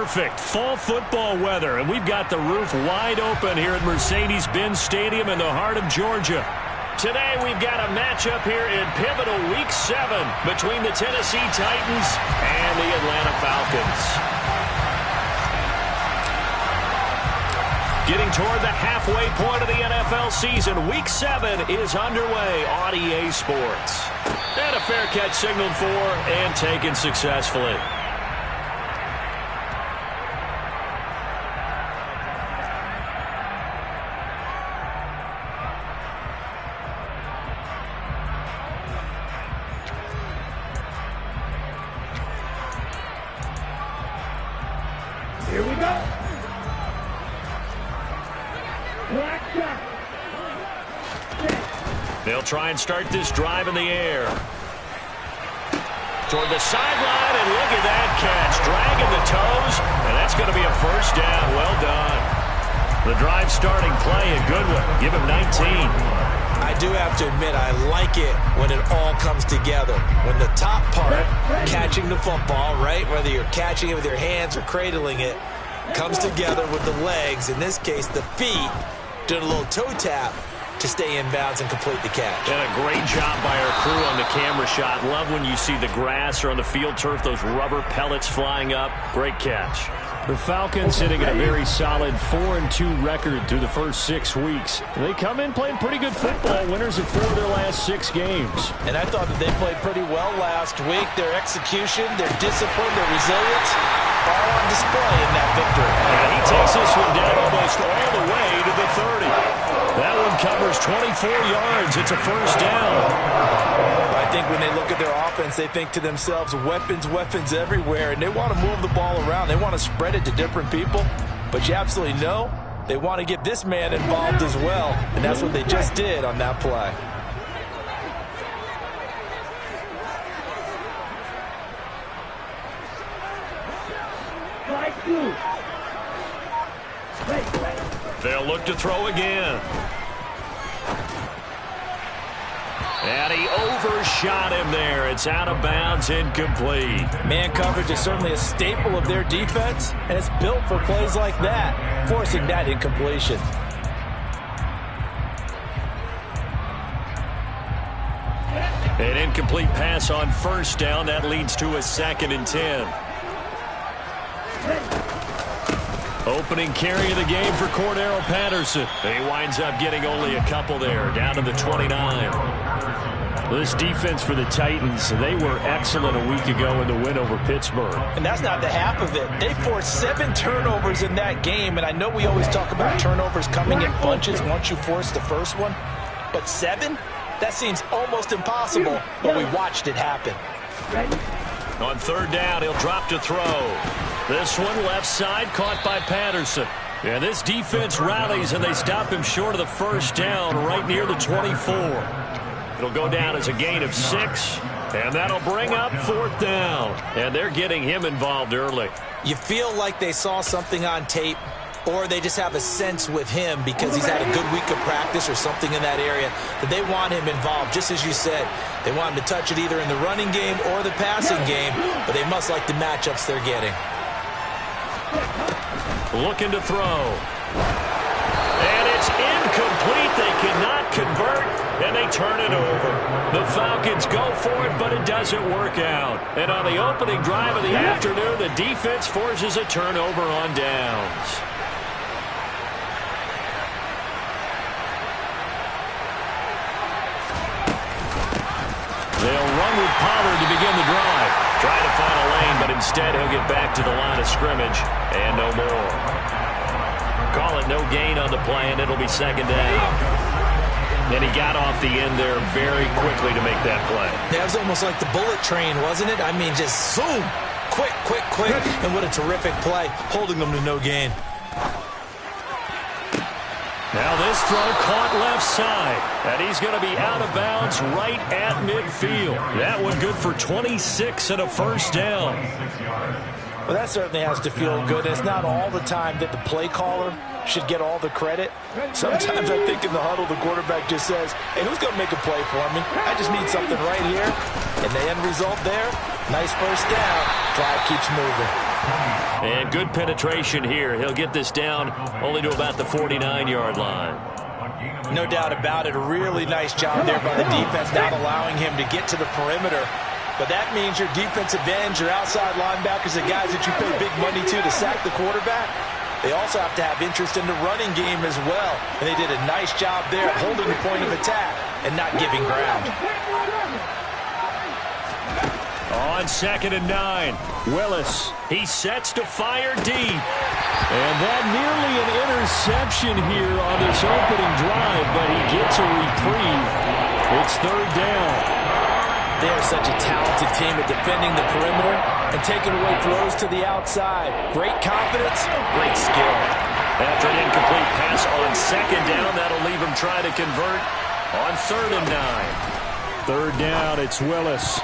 perfect fall football weather, and we've got the roof wide open here at Mercedes-Benz Stadium in the heart of Georgia. Today we've got a matchup here in pivotal Week 7 between the Tennessee Titans and the Atlanta Falcons. Getting toward the halfway point of the NFL season, Week 7 is underway on EA Sports. And a fair catch signaled for and taken successfully. Here we go. They'll try and start this drive in the air. Toward the sideline, and look at that catch. Dragging the toes, and that's going to be a first down. Well done. The drive starting play, a good one. Give him 19. I do have to admit, I like it when it all comes together. When the top part, catching the football, right, whether you're catching it with your hands or cradling it, comes together with the legs, in this case the feet, doing a little toe tap to stay in bounds and complete the catch. And a great job by our crew on the camera shot. Love when you see the grass or on the field turf, those rubber pellets flying up. Great catch. The Falcons sitting at a very solid 4-2 record through the first 6 weeks. They come in playing pretty good football, winners of 4 of their last 6 games. And I thought that they played pretty well last week. Their execution, their discipline, their resilience, all on display in that victory. And he takes this one down almost all the way to the 30. That one covers 24 yards. It's a first down. I think when they look at their offense, they think to themselves, weapons, weapons everywhere, and they want to move the ball around. They want to spread it to different people, but you absolutely know they want to get this man involved as well, and that's what they just did on that play. They'll look to throw again. And he overshot him there. It's out of bounds, incomplete. Man coverage is certainly a staple of their defense, and it's built for plays like that, forcing that incompletion. An incomplete pass on first down. That leads to a 2nd and 10. Opening carry of the game for Cordero Patterson. He winds up getting only a couple there, down to the 29. This defense for the Titans, they were excellent a week ago in the win over Pittsburgh. And that's not the half of it. They forced 7 turnovers in that game, and I know we always talk about turnovers coming in bunches once you force the first one, but 7? That seems almost impossible, but we watched it happen. On third down, he'll drop to throw. This one left side, caught by Patterson. And this defense rallies, and they stop him short of the first down right near the 24. It'll go down as a gain of 6, and that'll bring up 4th down. And they're getting him involved early. You feel like they saw something on tape, or they just have a sense with him because he's had a good week of practice or something in that area that they want him involved. Just as you said, they want him to touch it either in the running game or the passing game, but they must like the matchups they're getting. Looking to throw. And it's incomplete. They cannot convert, and they turn it over. The Falcons go for it, but it doesn't work out. And on the opening drive of the afternoon, the defense forces a turnover on downs. They'll run with Pollard to begin the drive. Try to find a lane, but instead he'll get back to the line of scrimmage and no more. Call it no gain on the play, and it'll be 2nd down. And he got off the end there very quickly to make that play. That was almost like the bullet train, wasn't it? I mean, just zoom. Quick, quick, quick. And what a terrific play, holding them to no gain. Now this throw caught left side, and he's going to be out of bounds right at midfield. That one good for 26 and a first down. Well, that certainly has to feel good. It's not all the time that the play caller should get all the credit. Sometimes I think in the huddle, the quarterback just says, hey, who's going to make a play for me? I just need something right here. And the end result there, nice first down. Drive keeps moving. And good penetration here. He'll get this down only to about the 49-yard line. No doubt about it. A really nice job there by the defense, not allowing him to get to the perimeter. But that means your defensive ends, your outside linebackers, the guys that you pay big money to sack the quarterback, they also have to have interest in the running game as well. And they did a nice job there holding the point of attack and not giving ground. On 2nd and 9, Willis. He sets to fire deep. And that nearly an interception here on this opening drive, but he gets a reprieve. It's 3rd down. They are such a talented team at defending the perimeter and taking away throws to the outside. Great confidence, great skill. After an incomplete pass on 2nd down, that'll leave him trying to convert on 3rd and 9. 3rd down, it's Willis.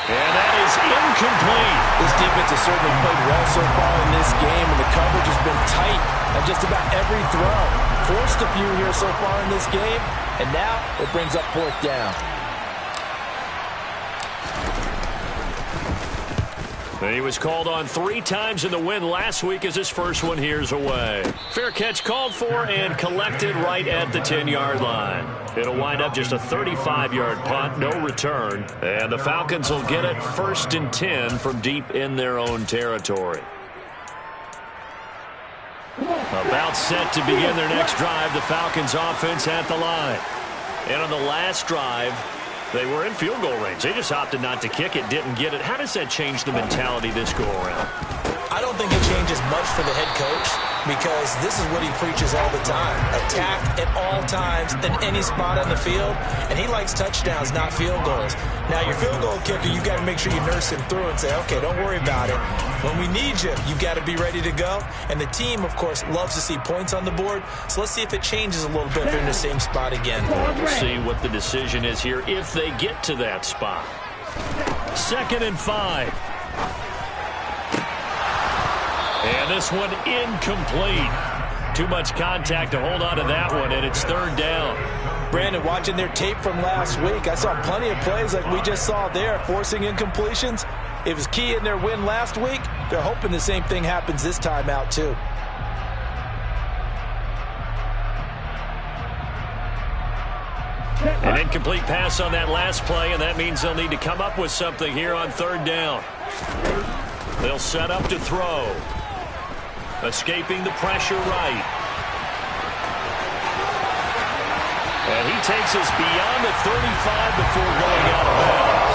And that is incomplete. This defense has certainly played well so far in this game, and the coverage has been tight on just about every throw. Forced a few here so far in this game, and now it brings up 4th down. He was called on 3 times in the win last week as his first one here's away. Fair catch called for and collected right at the 10-yard line. It'll wind up just a 35-yard punt, no return. And the Falcons will get it 1st and 10 from deep in their own territory. About set to begin their next drive, the Falcons offense at the line. And on the last drive, they were in field goal range. They just opted not to kick it, didn't get it. How does that change the mentality this go-around? I don't think it changes much for the head coach because this is what he preaches all the time. Attack at all times in any spot on the field, and he likes touchdowns, not field goals. Now, your field goal kicker, you've got to make sure you nurse him through and say, okay, don't worry about it. When we need you, you've got to be ready to go. And the team, of course, loves to see points on the board, so let's see if it changes a little bit if they're in the same spot again. We'll see what the decision is here if they get to that spot. 2nd and 5. And this one incomplete. Too much contact to hold on to that one, and it's 3rd down. Brandon, watching their tape from last week, I saw plenty of plays like we just saw there, forcing incompletions. It was key in their win last week. They're hoping the same thing happens this time out, too. An incomplete pass on that last play, and that means they'll need to come up with something here on 3rd down. They'll set up to throw. Escaping the pressure right. And he takes us beyond the 35 before going out of bounds.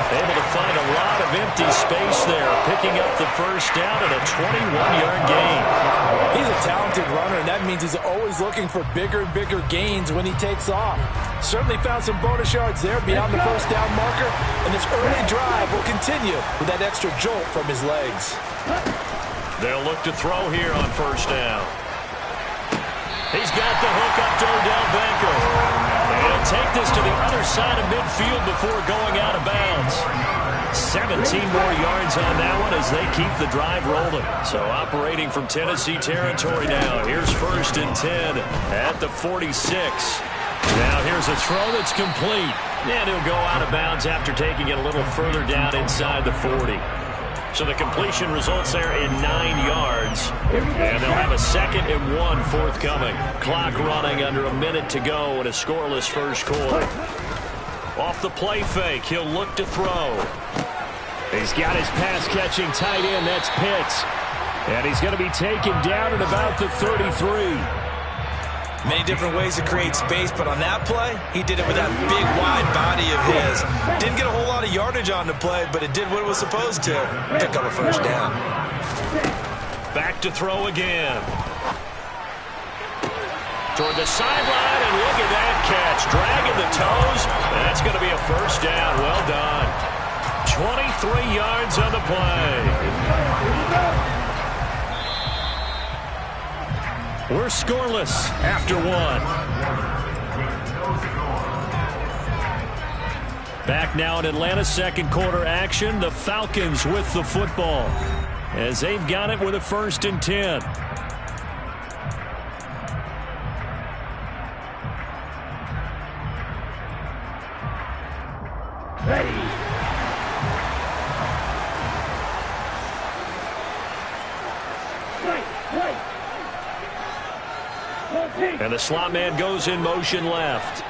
Able to find a lot of empty space there, picking up the 1st down and a 21-yard gain. He's a talented runner, and that means he's always looking for bigger and bigger gains when he takes off. Certainly found some bonus yards there beyond the 1st down marker, and this early drive will continue with that extra jolt from his legs. They'll look to throw here on 1st down. He's got the hook up to Odell Beckham. And he'll take this to the other side of midfield before going out of bounds. 17 more yards on that one as they keep the drive rolling. So operating from Tennessee territory now. Here's 1st and 10 at the 46. Now here's a throw that's complete. And he'll go out of bounds after taking it a little further down inside the 40. So the completion results there in 9 yards. And they'll have a 2nd and 1 forthcoming. Clock running under a minute to go in a scoreless 1st quarter. Off the play fake, he'll look to throw. He's got his pass-catching tight end, that's Pitts. And he's going to be taken down at about the 33. Many different ways to create space, but on that play, he did it with that big, wide body of his. Didn't get a whole lot of yardage on the play, but it did what it was supposed to. Pick up a 1st down. Back to throw again. Toward the sideline, and look at that catch. Dragging the toes. That's going to be a 1st down. Well done. 23 yards on the play. We're scoreless after 1. Back now in Atlanta, 2nd quarter action. The Falcons with the football as they've got it with a 1st and 10. And the slot man goes in motion left.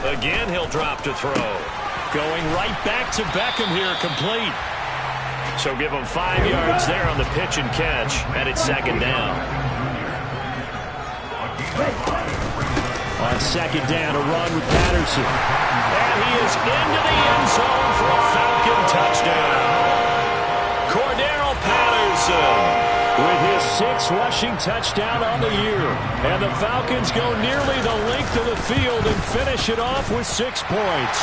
Again, he'll drop to throw. Going right back to Beckham here, complete. So give him 5 yards there on the pitch and catch, and it's second down. On second down, a run with Patterson. And he is into the end zone for a Falcon touchdown. Cordero Patterson with his 6th rushing touchdown on the year. And the Falcons go nearly the length of the field and finish it off with 6 points.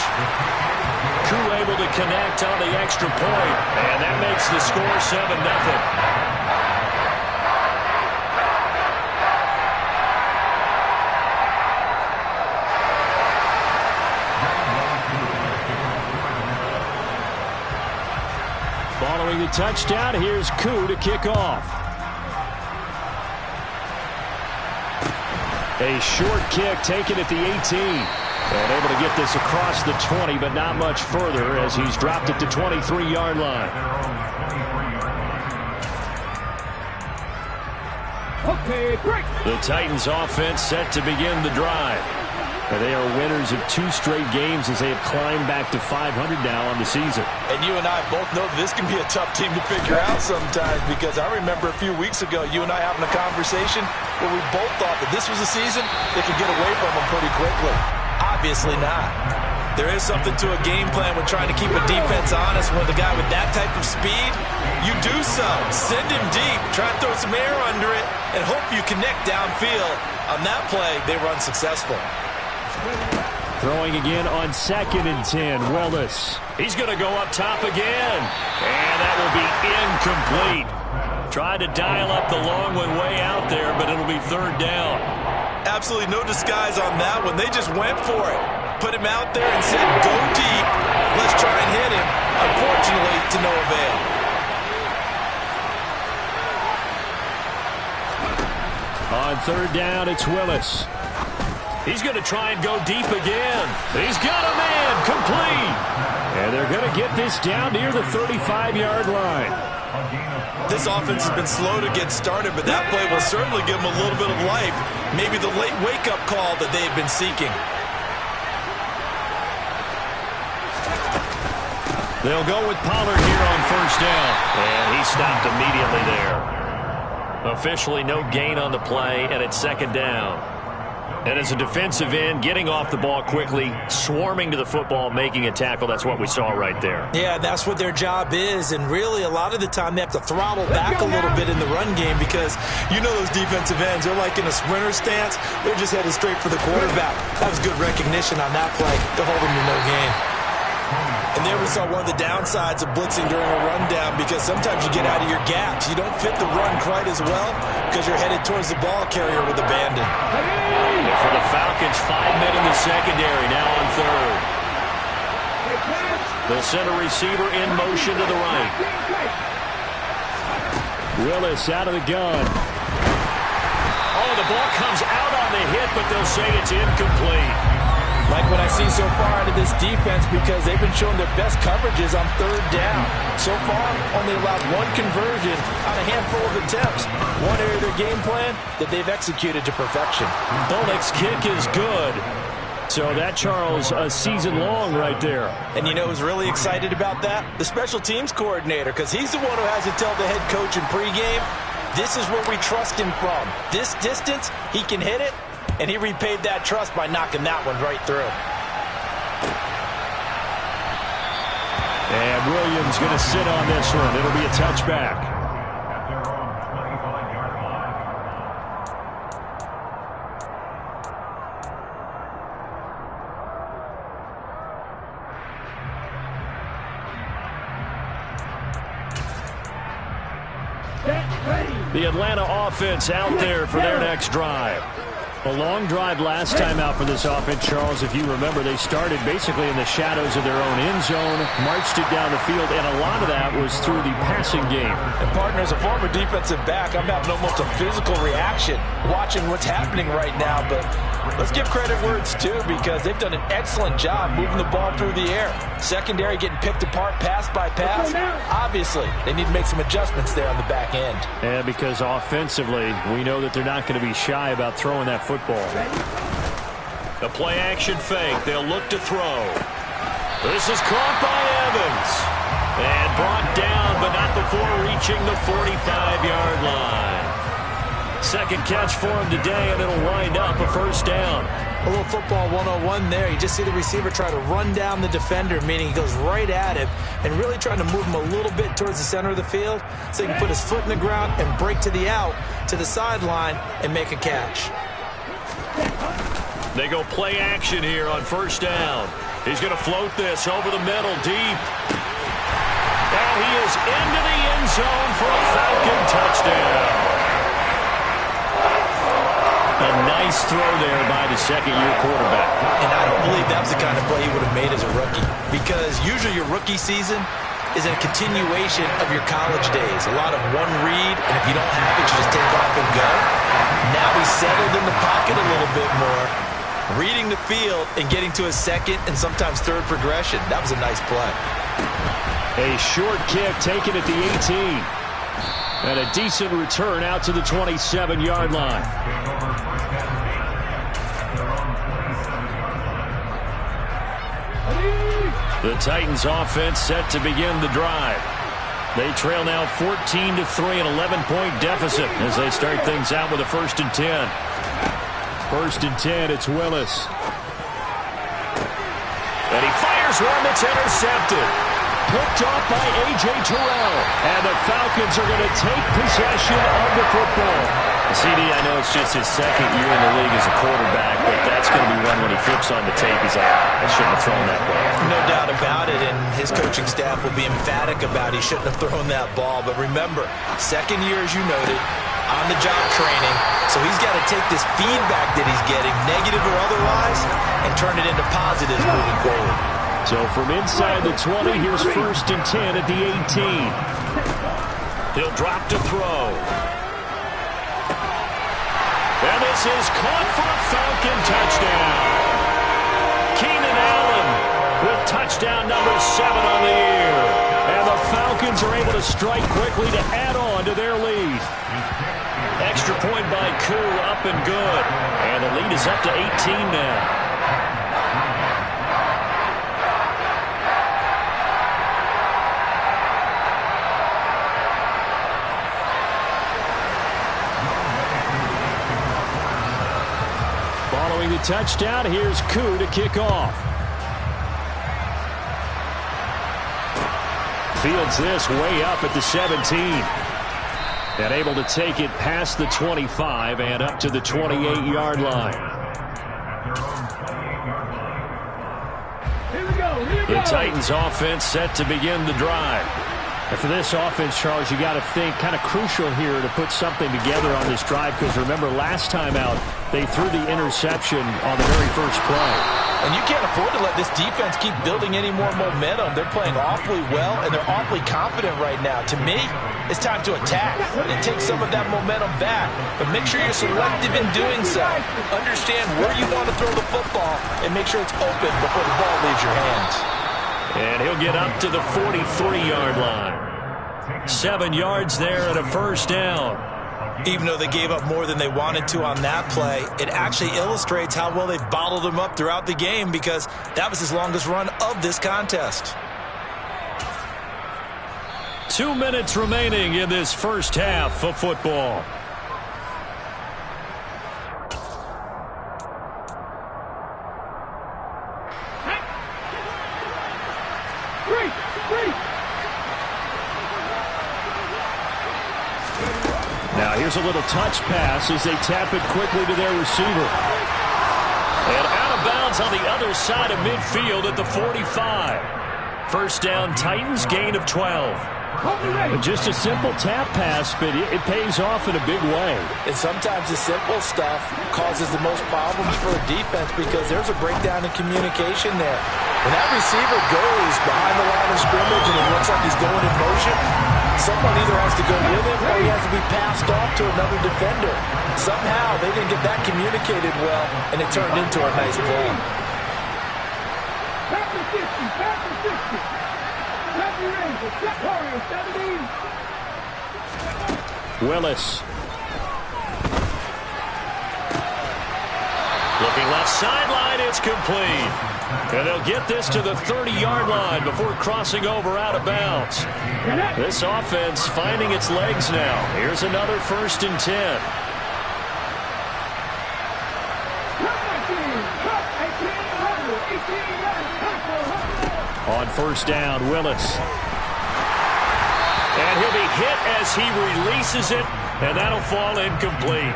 Crew able to connect on the extra point, and that makes the score 7-0. Following the touchdown, here's Koo to kick off. A short kick taken at the 18. And able to get this across the 20, but not much further as he's dropped it to 23-yard line. Okay, break. The Titans offense set to begin the drive. And they are winners of 2 straight games as they have climbed back to 500 now on the season. And you and I both know this can be a tough team to figure out sometimes, because I remember a few weeks ago you and I having a conversation where we both thought that this was a season they could get away from them pretty quickly. Obviously not. There is something to a game plan with trying to keep a defense honest. With a guy with that type of speed, you do so. Send him deep. Try to throw some air under it and hope you connect downfield. On that play, they were unsuccessful. Throwing again on 2nd and 10, Willis. He's going to go up top again. And that will be incomplete. Tried to dial up the long one way out there, but it'll be 3rd down. Absolutely no disguise on that one. They just went for it. Put him out there and said, go deep. Let's try and hit him. Unfortunately, to no avail. On 3rd down, it's Willis. He's going to try and go deep again. He's got a man, complete. And they're going to get this down near the 35-yard line. This offense has been slow to get started, but that play will certainly give them a little bit of life. Maybe the late wake-up call that they had been seeking. They'll go with Pollard here on 1st down. And he stopped immediately there. Officially no gain on the play, and it's 2nd down. And as a defensive end, getting off the ball quickly, swarming to the football, making a tackle, that's what we saw right there. Yeah, that's what their job is, and really a lot of the time they have to throttle back a little bit in the run game, because you know those defensive ends, they're like in a sprinter stance, they're just headed straight for the quarterback. That was good recognition on that play to hold them to no gain. And there we saw one of the downsides of blitzing during a rundown, because sometimes you get out of your gaps. You don't fit the run quite as well because you're headed towards the ball carrier with abandon. And for the Falcons, 5 men in the secondary, now on 3rd. They'll send a receiver in motion to the right. Willis out of the gun. Oh, the ball comes out on the hit, but they'll say it's incomplete. Like what I see so far out of this defense, because they've been showing their best coverages on 3rd down. So far, only allowed 1 conversion on a handful of attempts. One area of their game plan that they've executed to perfection. Bullock's kick is good. So that, Charles, a season long right there. And you know who's really excited about that? The special teams coordinator, because he's the one who has to tell the head coach in pregame, this is where we trust him from. This distance, he can hit it. And he repaid that trust by knocking that one right through. And Williams going to sit on this one. It'll be a touchback. The Atlanta offense out there for their next drive. A long drive last time out for this offense, Charles. If you remember, they started basically in the shadows of their own end zone, marched it down the field, and a lot of that was through the passing game. And, partner, as a former defensive back, I'm having almost a physical reaction watching what's happening right now. But let's give credit where it's due, because they've done an excellent job moving the ball through the air. Secondary getting picked apart pass by pass. Obviously, they need to make some adjustments there on the back end. And because offensively, we know that they're not going to be shy about throwing that football. The play-action fake. They'll look to throw. This is caught by Evans. And brought down, but not before reaching the 45-yard line. Second catch for him today, and it'll wind up a first down. A little football 101 there. You just see the receiver try to run down the defender, meaning he goes right at him and really trying to move him a little bit towards the center of the field so he can put his foot in the ground and break to the out, to the sideline, and make a catch. They go play action here on first down. He's going to float this over the middle, deep. And he is into the end zone for a Falcon touchdown. A nice throw there by the second-year quarterback. And I don't believe that was the kind of play he would have made as a rookie, because usually your rookie season is a continuation of your college days. A lot of one read, and if you don't have it, you just take off and go. Now he's settled in the pocket a little bit more, reading the field and getting to a second and sometimes third progression. That was a nice play. A short kick taken at the 18. And a decent return out to the 27-yard line. The Titans offense set to begin the drive. They trail now 14-3, an 11-point deficit as they start things out with a 1st and 10. 1st and 10, it's Willis. And he fires one that's intercepted. Picked off by A.J. Terrell. And the Falcons are going to take possession of the football. CD, I know it's just his second year in the league as a quarterback, but that's going to be one when he flips on the tape. He's like, I shouldn't have thrown that ball. No doubt about it, and his coaching staff will be emphatic about he shouldn't have thrown that ball. But remember, second year, as you noted, on-the-job training, so he's got to take this feedback that he's getting, negative or otherwise, and turn it into positives moving forward. So from inside the 20, here's 1st and 10 at the 18. He'll drop to throw. And this is caught for a Falcon touchdown. Keenan Allen with touchdown number 7 on the year. And the Falcons are able to strike quickly to add on to their lead. Extra point by Koo, up and good. And the lead is up to 18 now. Following the touchdown, here's Koo to kick off. Fields this way up at the 17. And able to take it past the 25 and up to the 28-yard line. The Titans offense set to begin the drive. And for this offense, Charles, you got to think kind of crucial here to put something together on this drive, because remember last time out they threw the interception on the very first play. And you can't afford to let this defense keep building any more momentum. They're playing awfully well, and they're awfully confident right now. To me, it's time to attack and take some of that momentum back. But make sure you're selective in doing so. Understand where you want to throw the football and make sure it's open before the ball leaves your hands. And he'll get up to the 43-yard line. 7 yards there and a first down. Even though they gave up more than they wanted to on that play, it actually illustrates how well they've bottled them up throughout the game, because that was his longest run of this contest. 2 minutes remaining in this first half of football. Now here's a little touch pass as they tap it quickly to their receiver. And out of bounds on the other side of midfield at the 45. First down, Titans, gain of 12. Just a simple tap pass, but it pays off in a big way. And sometimes the simple stuff causes the most problems for a defense because there's a breakdown in communication there. When that receiver goes behind the line of scrimmage and it looks like he's going in motion, someone either has to go with him or he has to be passed off to another defender. Somehow they didn't get that communicated well, and it turned into a nice play. Back to 60, back to 60. Willis. Looking left sideline, it's complete. And they'll get this to the 30-yard line before crossing over out of bounds. This offense finding its legs now. Here's another 1st and 10. On 1st down, Willis. And he'll be hit as he releases it, and that'll fall incomplete.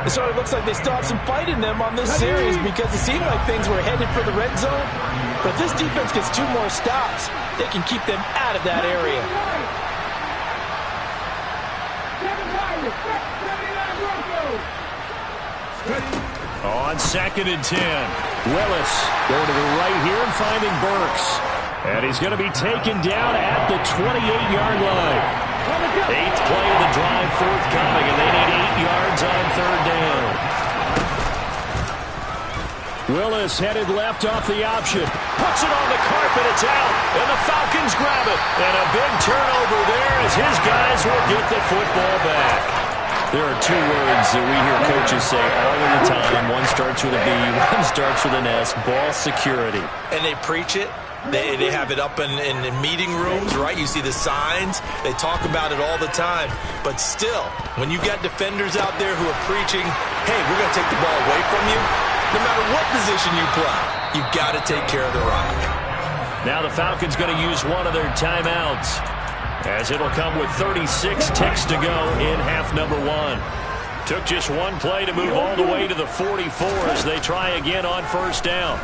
It sort of looks like they still have some fight in them on this series because it seemed like things were headed for the red zone. But if this defense gets 2 more stops, they can keep them out of that area. On 2nd and 10, Willis going to the right here and finding Burks. And he's going to be taken down at the 28-yard line. 8th play of the drive forthcoming, and they need 8 yards on 3rd down. Willis headed left off the option. Puts it on the carpet, it's out, and the Falcons grab it. And a big turnover there as his guys will get the football back. There are 2 words that we hear coaches say all of the time. One starts with a B, one starts with an S, ball security. And they preach it. They have it up in meeting rooms, right? You see the signs. They talk about it all the time. But still, when you've got defenders out there who are preaching, hey, we're going to take the ball away from you, no matter what position you play, you've got to take care of the rock. Now the Falcons going to use one of their timeouts, as it'll come with 36 ticks to go in half number 1. Took just one play to move all the way to the 44 as they try again on 1st down.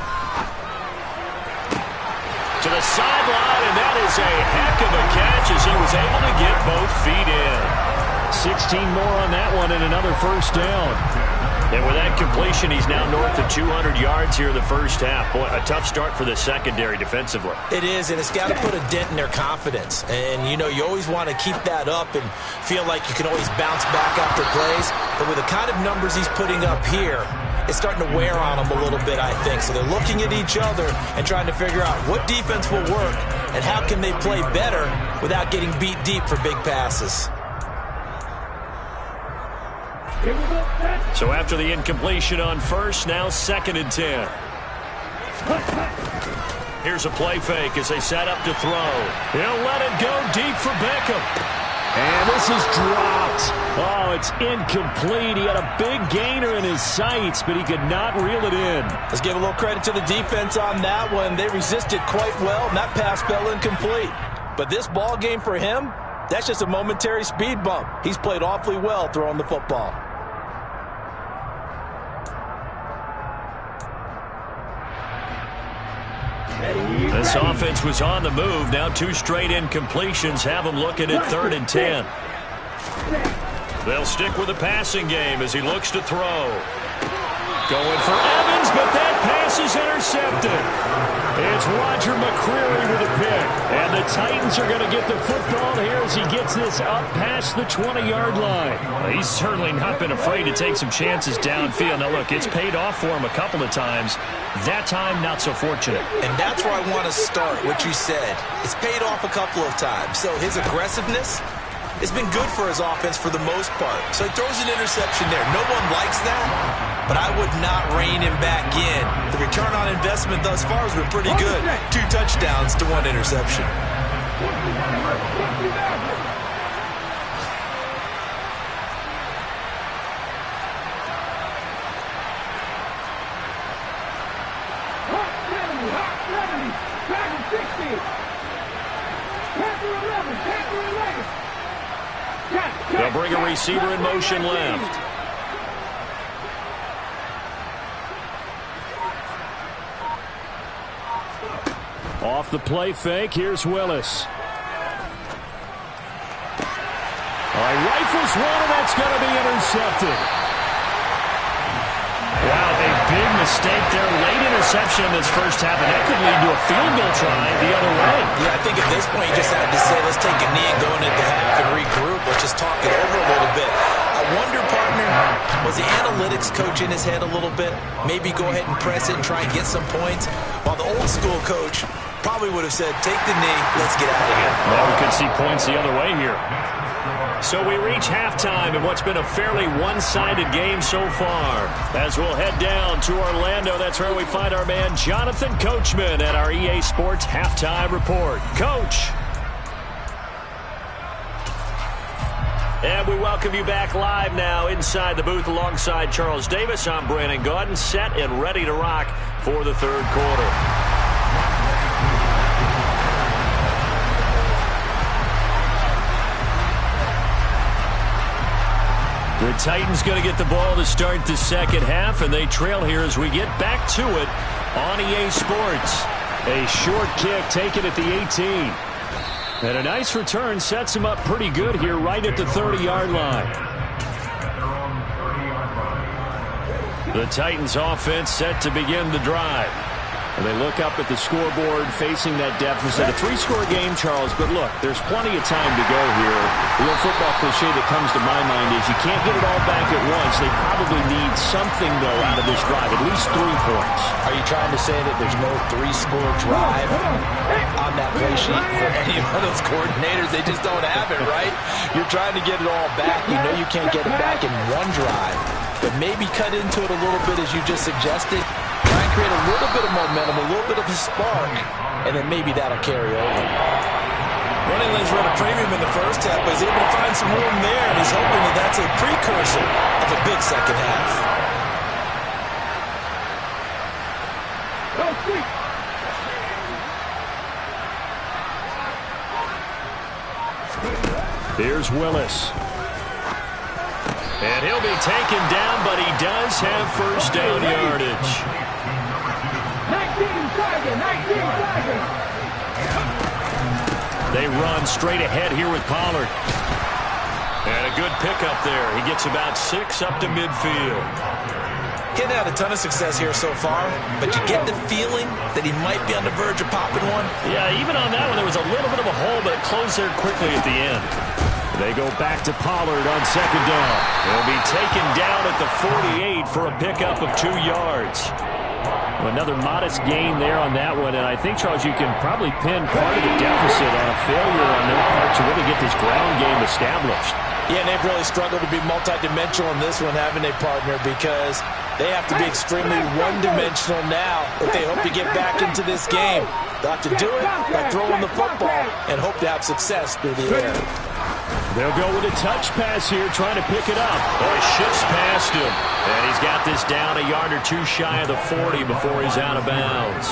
To the sideline, and that is a heck of a catch as he was able to get both feet in. 16 more on that one and another 1st down. And with that completion, he's now north of 200 yards here in the 1st half. Boy, a tough start for the secondary defensively. It is, and it's got to put a dent in their confidence. And, you know, you always want to keep that up and feel like you can always bounce back after plays. But with the kind of numbers he's putting up here, it's starting to wear on them a little bit, I think. So they're looking at each other and trying to figure out what defense will work and how can they play better without getting beat deep for big passes. So after the incompletion on 1st, now 2nd and 10. Here's a play fake as they set up to throw. He'll let it go deep for Beckham. And this is dropped. Oh, it's incomplete. He had a big gainer in his sights, but he could not reel it in. Let's give a little credit to the defense on that one. They resisted quite well, and that pass fell incomplete. But this ball game for him, that's just a momentary speed bump. He's played awfully well throwing the football. This offense was on the move. Now 2 straight incompletions have them looking at 3rd and 10. They'll stick with the passing game as he looks to throw. Going for Evans, but that pass is intercepted. It's Roger McCreary with a pick. And the Titans are going to get the football here as he gets this up past the 20-yard line. Well, he's certainly not been afraid to take some chances downfield. Now, look, it's paid off for him a couple of times. That time, not so fortunate. And that's where I want to start, what you said. It's paid off a couple of times. So his aggressiveness, it's been good for his offense for the most part. So he throws an interception there. No one likes that, but I would not rein him back in. The return on investment thus far has been pretty good. 2 touchdowns to 1 interception. They'll bring a receiver in motion left. Off the play fake, here's Willis. Rifles one, and that's going to be intercepted. Wow, a big mistake there. Late interception in this first half, and that could lead to a field goal try the other way. Yeah, I think at this point you just have to say, let's take a knee and go into the half and regroup. Let's just talk it over a little bit. I wonder, partner, was the analytics coach in his head a little bit? Maybe go ahead and press it and try and get some points? While the old school coach probably would have said, take the knee, let's get out of here. Well, we could see points the other way here. So we reach halftime in what's been a fairly one-sided game so far. As we'll head down to Orlando, that's where we find our man Jonathan Coachman at our EA Sports Halftime Report. Coach. And we welcome you back live now inside the booth alongside Charles Davis. I'm Brandon Gaudin, set and ready to rock for the third quarter. The Titans going to get the ball to start the second half, and they trail here as we get back to it on EA Sports. A short kick taken at the 18. And a nice return sets him up pretty good here right at the 30-yard line. The Titans offense set to begin the drive. And they look up at the scoreboard facing that deficit. A three-score game, Charles, but look, there's plenty of time to go here. The real football cliche that comes to my mind is you can't get it all back at once. They probably need something, though, out of this drive, at least 3 points. Are you trying to say that there's no three-score drive on that play sheet for any one of those coordinators? They just don't have it, right? You're trying to get it all back. You know you can't get it back in one drive, but maybe cut into it a little bit as you just suggested. Try and create a little bit of momentum, a little bit of a spark, and then maybe that'll carry over. Running lanes were at a premium in the first half, but he's able to find some room there, and he's hoping that that's a precursor of a big second half. Here's Willis. And he'll be taken down, but he does have first down yardage. 19 They run straight ahead here with Pollard. And a good pickup there. He gets about 6 up to midfield. Getting had a ton of success here so far, but you get the feeling that he might be on the verge of popping one. Yeah, even on that one, there was a little bit of a hole, but it closed there quickly at the end. They go back to Pollard on second down. He'll be taken down at the 48 for a pickup of 2 yards. Another modest gain there on that one, and I think, Charles, you can probably pin part of the deficit on a failure on their part to really get this ground game established. Yeah, and they've really struggled to be multidimensional in this one, haven't they, partner? Because they have to be extremely one-dimensional now if they hope to get back into this game. They'll have to do it by throwing the football and hope to have success through the air. They'll go with a touch pass here, trying to pick it up. Oh, he shifts past him. And he's got this down a yard or 2 shy of the 40 before he's out of bounds.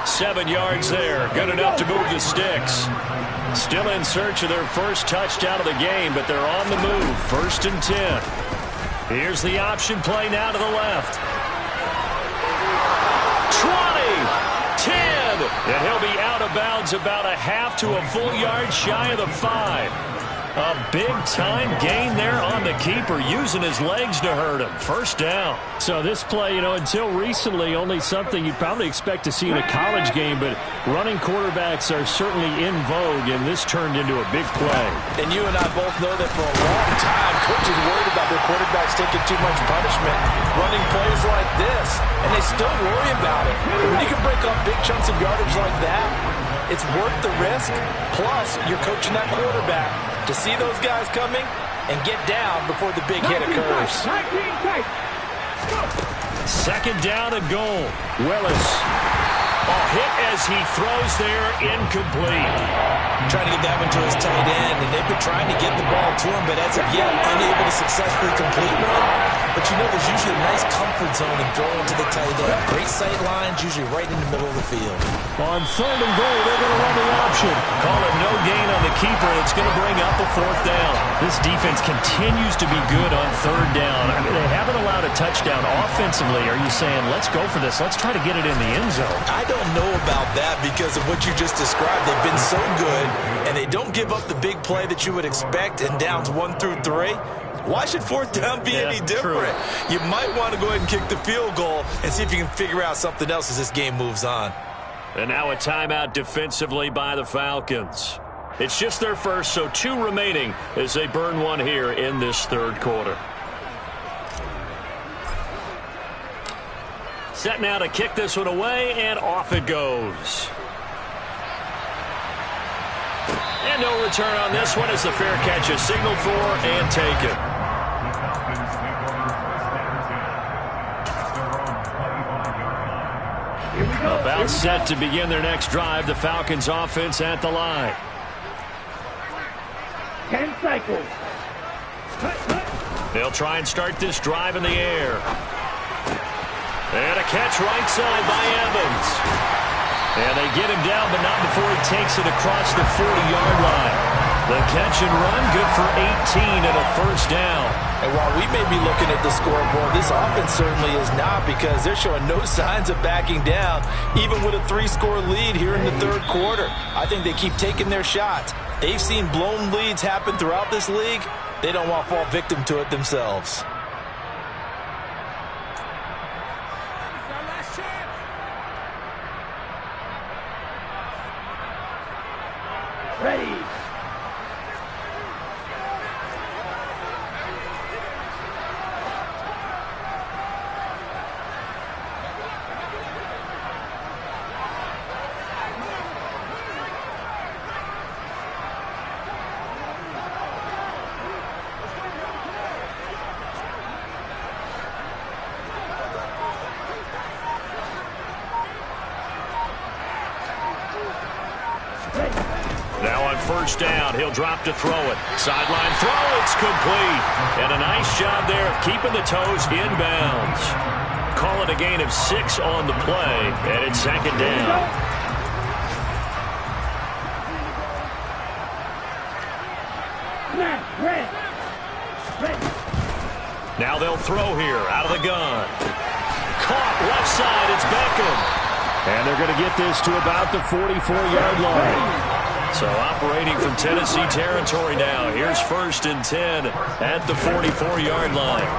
7 yards there. Good enough to move the sticks. Still in search of their first touchdown of the game, but they're on the move. 1st and 10. Here's the option play now to the left. 20, 10, and he'll be out of bounds about a half to a full yard shy of the 5. A big-time gain there on the keeper, using his legs to hurt him. First down. So this play, until recently, only something you'd probably expect to see in a college game, but running quarterbacks are certainly in vogue, and this turned into a big play. And you and I both know that for a long time, coaches worried about their quarterbacks taking too much punishment, running plays like this, and they still worry about it. But when you can break up big chunks of yardage like that, it's worth the risk. Plus, you're coaching that quarterback to see those guys coming and get down before the big hit occurs. 2nd down and goal. Willis. A hit as he throws there, incomplete. Trying to get that one to his tight end, and they've been trying to get the ball to him, but as of yet, unable to successfully complete one. But there's usually a nice comfort zone in throwing to the tight end. Great sight lines, usually right in the middle of the field. On 3rd and goal, they're going to run the option. Call it no gain on the keeper, and it's going to bring up a 4th down. This defense continues to be good on 3rd down. I mean, they haven't allowed a touchdown offensively. Are you saying, let's go for this, let's try to get it in the end zone? I don't know about that because of what you just described. They've been so good, and they don't give up the big play that you would expect in downs 1 through 3. Why should fourth down be any different? True. You might want to go ahead and kick the field goal and see if you can figure out something else as this game moves on. And now a timeout defensively by the Falcons. It's just their first, so 2 remaining as they burn one here in this third quarter. Set now to kick this one away, and off it goes. And no return on this one as the fair catch is signaled for and taken. About set to begin their next drive. The Falcons offense at the line. 10 cycles. They'll try and start this drive in the air. And a catch right side by Evans. And they get him down, but not before he takes it across the 40-yard line. The catch and run, good for 18 and a first down. And while we may be looking at the scoreboard, this offense certainly is not, because they're showing no signs of backing down, even with a 3-score lead here in the third quarter. I think they keep taking their shots. They've seen blown leads happen throughout this league. They don't want to fall victim to it themselves. Ready. Now on first down, he'll drop to throw it. Sideline throw, it's complete. And a nice job there of keeping the toes inbounds. Call it a gain of 6 on the play, and it's second down. Now they'll throw here out of the gun. Caught left side, it's Beckham. And they're going to get this to about the 44-yard line. So operating from Tennessee territory now. Here's 1st and 10 at the 44-yard line.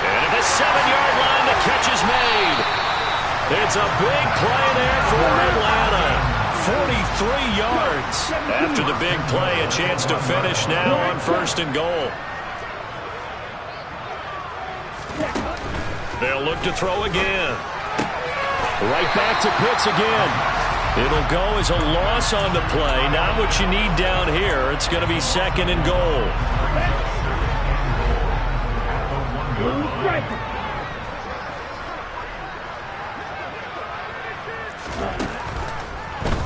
And at the 7-yard line, the catch is made. It's a big play there for Atlanta. 43 yards. After the big play, a chance to finish now on 1st and goal. They'll look to throw again. Right back to Pitts again. It'll go as a loss on the play. Not what you need down here. It's going to be 2nd and goal.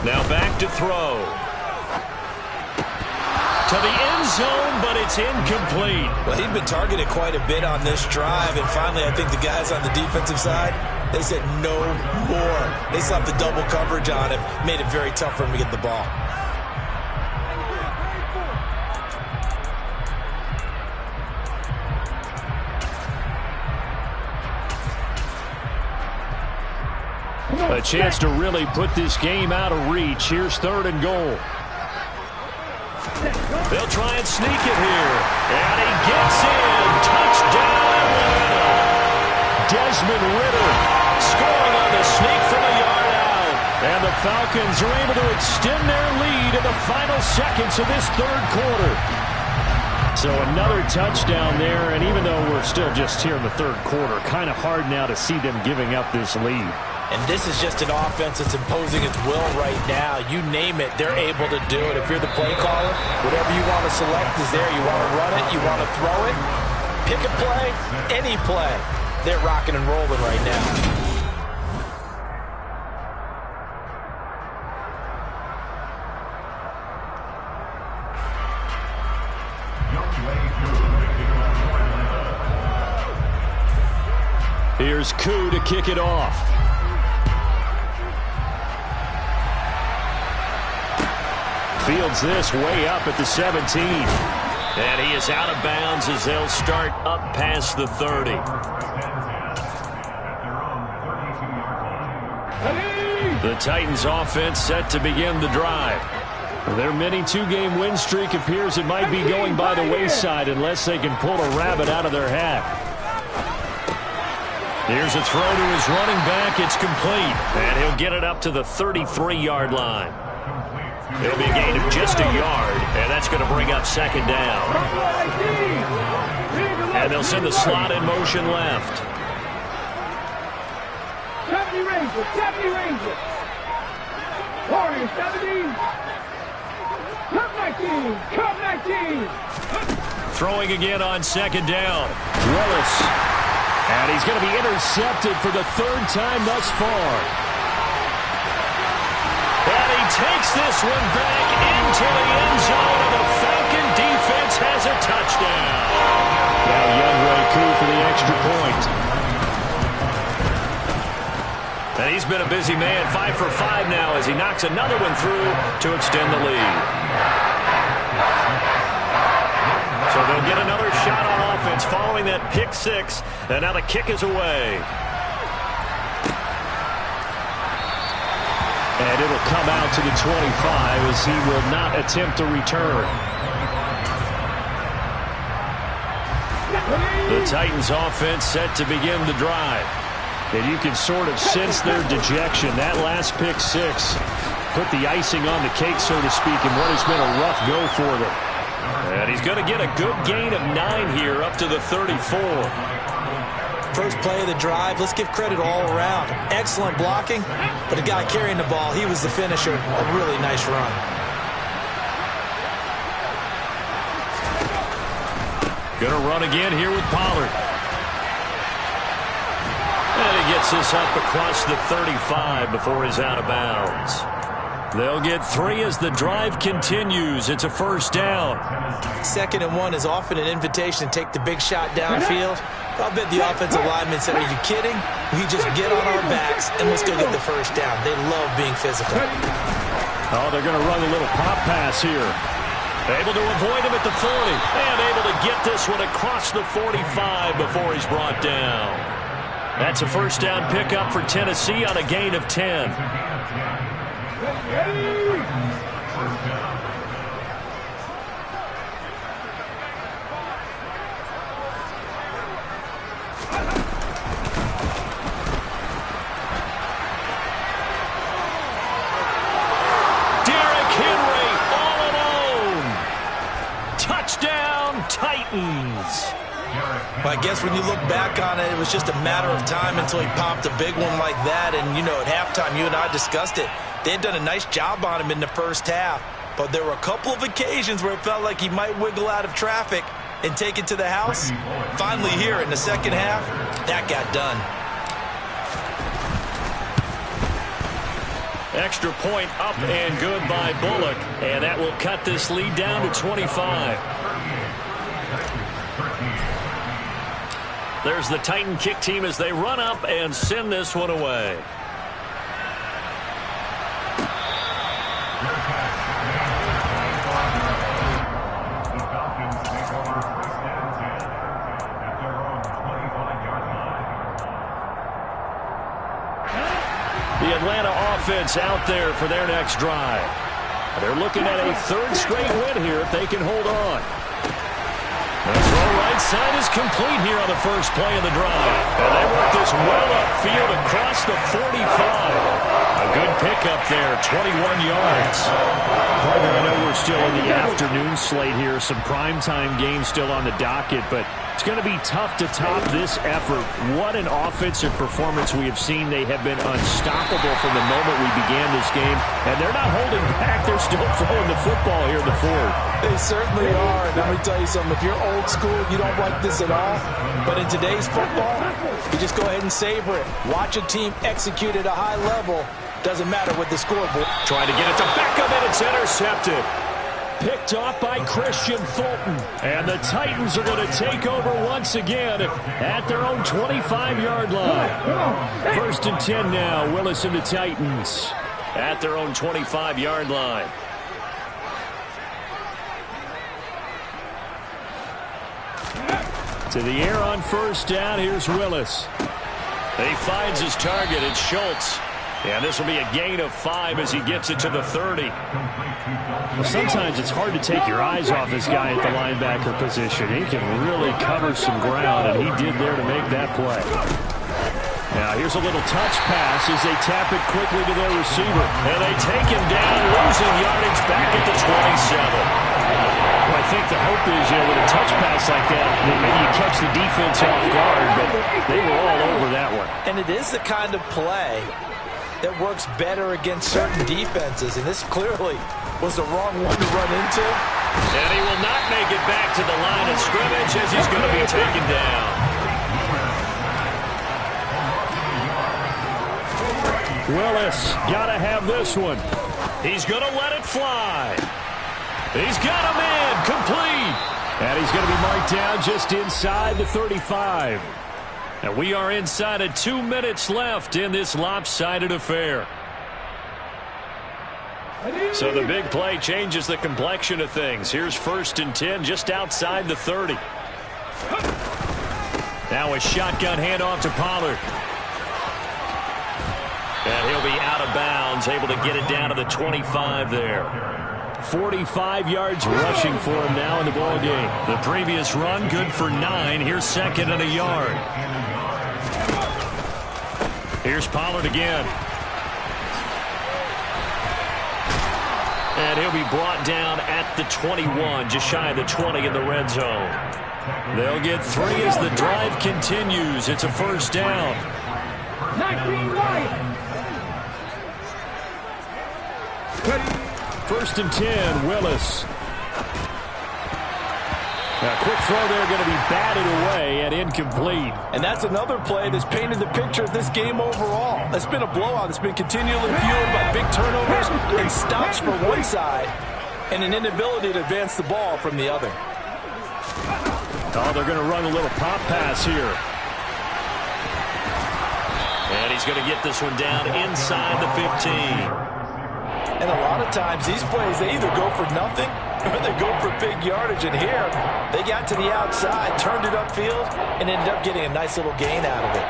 Now back to throw. To the end zone, but it's incomplete. Well, he'd been targeted quite a bit on this drive, and finally I think the guys on the defensive side, they said no more. They slapped the double coverage on him, made it very tough for him to get the ball. A chance to really put this game out of reach. Here's 3rd and goal. They'll try and sneak it here. And he gets in. Touchdown, Atlanta. Desmond Ridder scoring on the sneak from a yard out. And the Falcons are able to extend their lead in the final seconds of this third quarter. So another touchdown there, and even though we're still just here in the third quarter, kind of hard now to see them giving up this lead. And this is just an offense that's imposing its will right now. You name it, they're able to do it. If you're the play caller, whatever you want to select is there. You want to run it, you want to throw it, pick a play, any play. They're rocking and rolling right now. Here's Koo to kick it off. Fields this way up at the 17. And he is out of bounds as they'll start up past the 30. The Titans offense set to begin the drive. Their mini two-game win streak appears it might be going by the wayside unless they can pull a rabbit out of their hat. Here's a throw to his running back. It's complete, and he'll get it up to the 33-yard line. It'll be a gain of just a yard, and that's going to bring up second down. And they'll send the slot in motion left. 70 Rangers, 70 Rangers. Warriors, 70. Come 19, come 19. Throwing again on second down. Willis. And he's going to be intercepted for the third time thus far. And he takes this one back into the end zone, and the Falcon defense has a touchdown. Now Younghoe Koo for the extra point. And he's been a busy man, 5 for 5 now as he knocks another one through to extend the lead. So they'll get another shot on offense following that pick six, and now the kick is away. And it'll come out to the 25 as he will not attempt a return. The Titans offense set to begin the drive. And you can sort of sense their dejection. That last pick six put the icing on the cake, so to speak, in what has been a rough go for them. And he's going to get a good gain of 9 here up to the 34. First play of the drive, let's give credit all around. Excellent blocking, but the guy carrying the ball, he was the finisher. A really nice run. Going to run again here with Pollard. And he gets this up across the 35 before he's out of bounds. They'll get 3 as the drive continues. It's a first down. 2nd and 1 is often an invitation to take the big shot downfield. I'll bet the offensive lineman said, are you kidding? We just get on our backs and let's go get the first down. They love being physical. Oh, they're going to run a little pop pass here. Able to avoid him at the 40. And able to get this one across the 45 before he's brought down. That's a first down pickup for Tennessee on a gain of 10. Titans. Well, I guess when you look back on it, it was just a matter of time until he popped a big one like that. And, you know, at halftime, you and I discussed it. They had done a nice job on him in the first half. But there were a couple of occasions where it felt like he might wiggle out of traffic and take it to the house. Finally here in the second half, that got done. Extra point up and good by Bullock. And that will cut this lead down to 25. There's the Titan kick team as they run up and send this one away. The Atlanta offense out there for their next drive. They're looking at a 3rd straight win here if they can hold on. The throw right side is complete here on the first play of the drive. And they work this well upfield across the 45. A good pickup there, 21 yards. Partner, I know we're still in the afternoon slate here. Some primetime games still on the docket, but it's going to be tough to top this effort. What an offensive performance we have seen. They have been unstoppable from the moment we began this game, and they're not holding back. They're still throwing the football here in the 4th. They certainly are. And let me tell you something. If you're old school, you don't like this at all. But in today's football, you just go ahead and savor it. Watch a team execute at a high level. Doesn't matter what the scoreboard. Trying to get it to Beckham, and it's intercepted. Picked off by Christian Fulton. And the Titans are going to take over once again at their own 25-yard line. 1st and 10 now. Willis and the Titans at their own 25-yard line. To the air on first down. Here's Willis. He finds his target. It's Schultz. And this will be a gain of 5 as he gets it to the 30. Well, sometimes it's hard to take your eyes off this guy at the linebacker position. He can really cover some ground, and he did there to make that play. Now here's a little touch pass as they tap it quickly to their receiver. And they take him down, losing yardage back at the 27. Well, I think the hope is, with a touch pass like that maybe you catch the defense off guard, but they were all over that one. And it is the kind of play that works better against certain defenses, and this clearly was the wrong one to run into. And he will not make it back to the line of scrimmage as he's going to be taken down. Willis, gotta have this one. He's going to let it fly. He's got him in, complete. And he's going to be marked down just inside the 35. And we are inside of 2 minutes left in this lopsided affair. So the big play changes the complexion of things. Here's 1st and 10 just outside the 30. Now a shotgun handoff to Pollard. And he'll be out of bounds, able to get it down to the 25 there. 45 yards rushing for him now in the ball game. The previous run good for 9. Here's 2nd and a yard. Here's Pollard again. And he'll be brought down at the 21, just shy of the 20 in the red zone. They'll get 3 as the drive continues. It's a 1st down. 19 right. 1st and 10, Willis. A quick throw there, going to be batted away and incomplete. And that's another play that's painted the picture of this game overall. It's been a blowout. It's been continually fueled by big turnovers and stops for one side and an inability to advance the ball from the other. Oh, they're going to run a little pop pass here. And he's going to get this one down inside the 15. And a lot of times these plays, they either go for nothing or they go for big yardage. And here, they got to the outside, turned it upfield, and ended up getting a nice little gain out of it.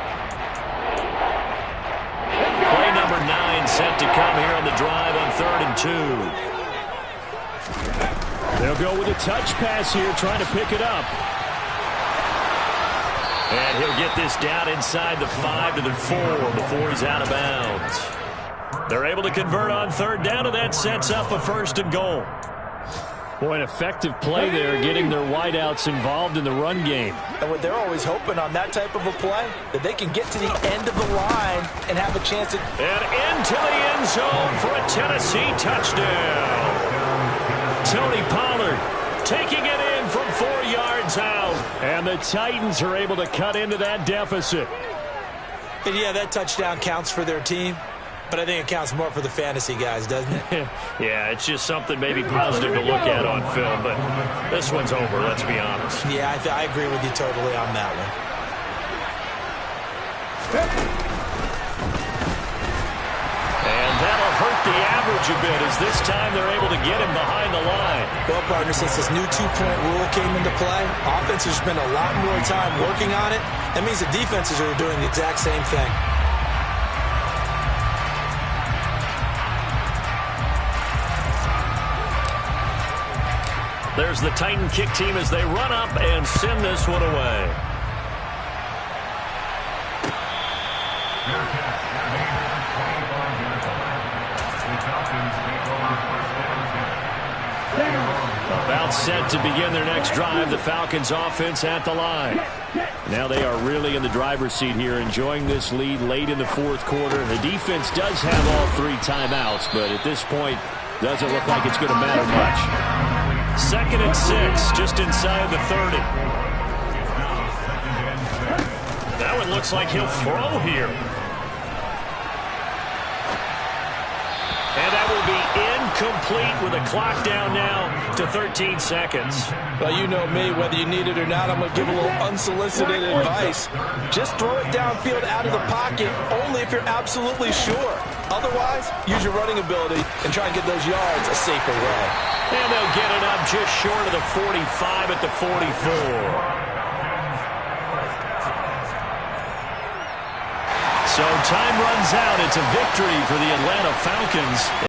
Play number 9 set to come here on the drive on 3rd and 2. They'll go with a touch pass here, trying to pick it up. And he'll get this down inside the 5 to the 4 before he's out of bounds. They're able to convert on 3rd down, and that sets up a 1st and goal. Boy, an effective play there, getting their wideouts involved in the run game. And what they're always hoping on that type of a play, that they can get to the end of the line and have a chance to... And into the end zone for a Tennessee touchdown. Tony Pollard taking it in from 4 yards out. And the Titans are able to cut into that deficit. And yeah, that touchdown counts for their team. But I think it counts more for the fantasy guys, doesn't it? Yeah, it's just something maybe positive to look at on film, but this one's over, let's be honest. Yeah, I agree with you totally on that one. And that'll hurt the average a bit as this time they're able to get him behind the line. Well, partner, since this new 2-point rule came into play, offenses spend a lot more time working on it. That means the defenses are doing the exact same thing. There's the Titan kick team as they run up and send this one away. About set to begin their next drive. The Falcons offense at the line. Now they are really in the driver's seat here, enjoying this lead late in the 4th quarter. The defense does have all 3 timeouts, but at this point, doesn't look like it's going to matter much. 2nd and 6, just inside the 30. That one looks like he'll throw here. And that will be incomplete with a clock down now to 13 seconds. Well, you know me, whether you need it or not, I'm going to give a little unsolicited advice. Just throw it downfield out of the pocket only if you're absolutely sure. Otherwise, use your running ability and try and get those yards a safer way. And they'll get it up just short of the 45 at the 44. So time runs out. It's a victory for the Atlanta Falcons.